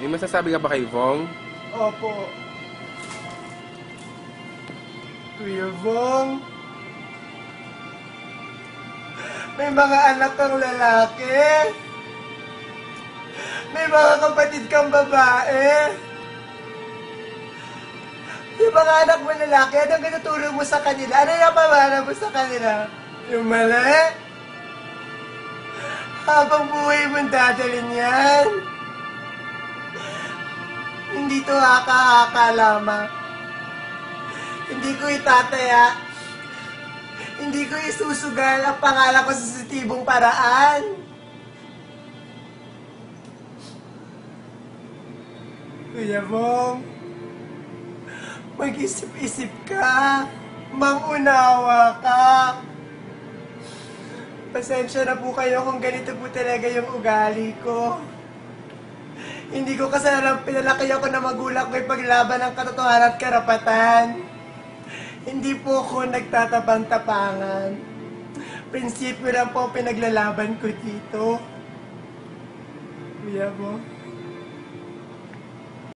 May masasabi ka ba kay Vong? Opo. Kuya Vong, may mga anak kang lalaki. May mga kapatid kang babae. Yung mga anak mo lalaki, anong tinuturo mo sa kanila? Ano yung pamana mo sa kanila? Yung mali? Habang buhay mong dadalhin yan. Hindi to haka-haka lamang. Hindi ko itataya. Hindi ko isusugal ang pangalan ko sa sensitibong paraan. Kuya Vong, mag-isip-isip ka. Mangunawa ka. Pasensya na po kayo kung ganito po talaga yung ugali ko. Hindi ko kasalanan pinalaki ako na magulang ko ipaglaban ng katotohanan at karapatan. Hindi po ako nagtatabang-tapangan. Prinsipyo lang po ang pinaglalaban ko dito. Kuya Vong.